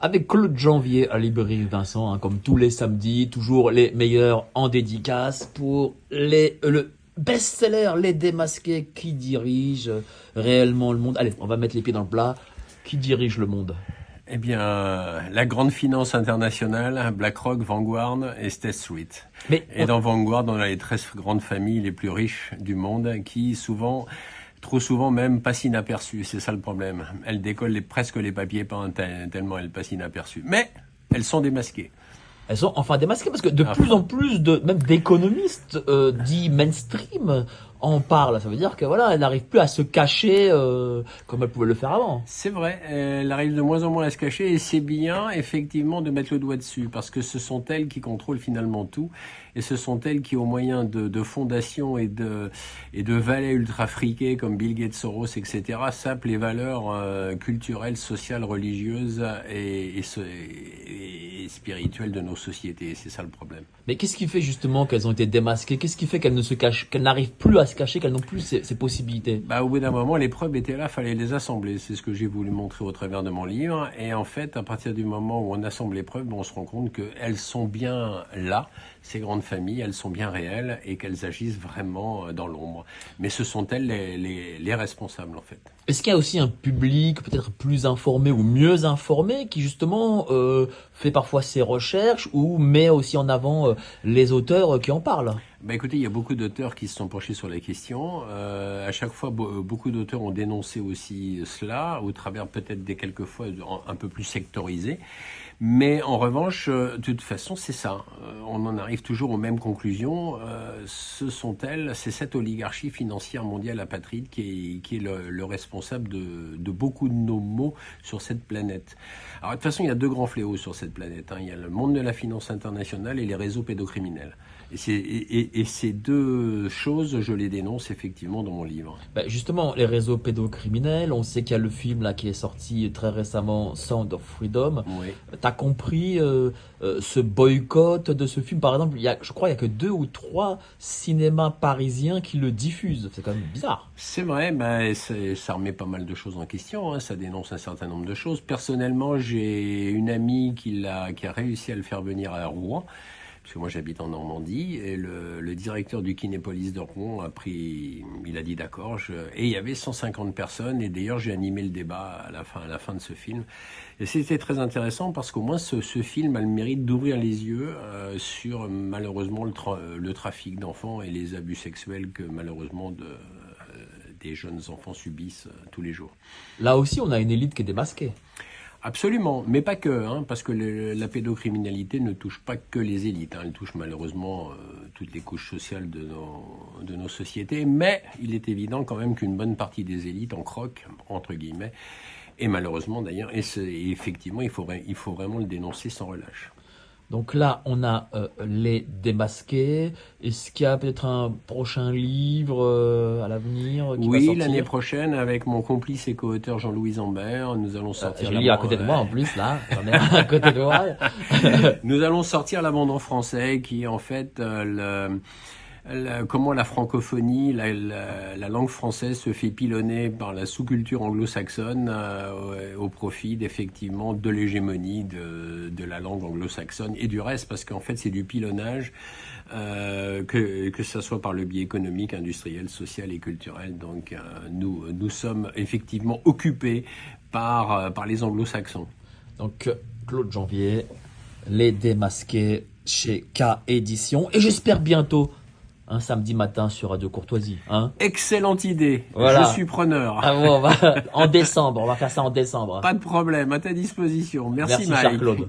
Avec Claude Janvier à Librairie Vincent, hein, comme tous les samedis, toujours les meilleurs en dédicace pour le best-seller Les Démasqués qui dirige réellement le monde. Allez, on va mettre les pieds dans le plat. Qui dirige le monde? Eh bien, la grande finance internationale, BlackRock, Vanguard et State Street. Et dans Vanguard, on a les 13 grandes familles les plus riches du monde qui trop souvent même passent inaperçues. C'est ça le problème. Elles décollent presque les papiers peints tellement elles passent inaperçues. Mais elles sont démasquées. Elles sont enfin démasquées parce que de plus en plus même d'économistes dits mainstream en parlent. Ça veut dire que voilà, elles n'arrivent plus à se cacher comme elles pouvaient le faire avant. C'est vrai, elles arrivent de moins en moins à se cacher et c'est bien effectivement de mettre le doigt dessus parce que ce sont elles qui contrôlent finalement tout et ce sont elles qui, au moyen de fondations et de valets ultra friqués comme Bill Gates, Soros, etc., sapent les valeurs culturelles, sociales, religieuses et spirituelles de nos sociétés. C'est ça le problème. Mais qu'est-ce qui fait justement qu'elles ont été démasquées? Qu'est-ce qui fait qu'elles ne se cachent, qu'elles n'arrivent plus à se cacher, qu'elles n'ont plus ces possibilités? Au bout d'un moment, les preuves étaient là, fallait les assembler. C'est ce que j'ai voulu montrer au travers de mon livre. Et en fait, à partir du moment où on assemble les preuves, on se rend compte qu'elles sont bien là, ces grandes familles, elles sont bien réelles et qu'elles agissent vraiment dans l'ombre. Mais ce sont elles les responsables, en fait. Est-ce qu'il y a aussi un public peut-être plus informé ou mieux informé qui justement fait parfois ses recherches ou met aussi en avant les auteurs qui en parlent? Écoutez, il y a beaucoup d'auteurs qui se sont penchés sur la question. À chaque fois, beaucoup d'auteurs ont dénoncé aussi cela, au travers peut-être des quelquefois un peu plus sectorisés. Mais en revanche, de toute façon, c'est ça. On en arrive toujours aux mêmes conclusions. C'est cette oligarchie financière mondiale apatride qui est le responsable de beaucoup de nos maux sur cette planète. Alors, de toute façon, il y a deux grands fléaux sur cette planète. Il y a le monde de la finance internationale et les réseaux pédocriminels. Et ces deux choses, je les dénonce effectivement dans mon livre. Justement, les réseaux pédocriminels, on sait qu'il y a le film là qui est sorti très récemment, Sound of Freedom. Oui. T'as compris ce boycott de ce film? Par exemple, je crois qu'il n'y a que 2 ou 3 cinémas parisiens qui le diffusent. C'est quand même bizarre. C'est vrai, ça remet pas mal de choses en question, hein, ça dénonce un certain nombre de choses. Personnellement, j'ai une amie qui a réussi à le faire venir à Rouen. Parce que moi j'habite en Normandie, et le directeur du Kinépolis de Rouen il a dit d'accord, et il y avait 150 personnes, et d'ailleurs j'ai animé le débat à la fin de ce film. Et c'était très intéressant parce qu'au moins ce film a le mérite d'ouvrir les yeux sur malheureusement le trafic d'enfants et les abus sexuels que malheureusement des jeunes enfants subissent tous les jours. Là aussi on a une élite qui est démasquée. Absolument, mais pas que, parce que la pédocriminalité ne touche pas que les élites, elle touche malheureusement toutes les couches sociales de nos sociétés, mais il est évident quand même qu'une bonne partie des élites en croquent, entre guillemets, et malheureusement d'ailleurs, et effectivement il faut vraiment le dénoncer sans relâche. Donc là, on a Les Démasqués. Est-ce qu'il y a peut-être un prochain livre à l'avenir qui va sortir? Oui, l'année prochaine, avec mon complice et co-auteur Jean-Louis Zambert, nous allons sortir... Je lis à côté de moi en plus, là. J'en ai à côté de moi. Nous allons sortir l'abandon en français, qui est en fait comment la francophonie, la langue française se fait pilonner par la sous-culture anglo-saxonne au profit effectivement de l'hégémonie de la langue anglo-saxonne et du reste, parce qu'en fait c'est du pilonnage, que ça soit par le biais économique, industriel, social et culturel. Donc nous sommes effectivement occupés par les anglo-saxons. Donc Claude Janvier, Les Démasqués chez K Édition, et j'espère bientôt un samedi matin sur Radio Courtoisie. Excellente idée, voilà. Je suis preneur. Bon, en décembre, on va faire ça en décembre. Pas de problème, à ta disposition. Merci Mike. Cher Claude.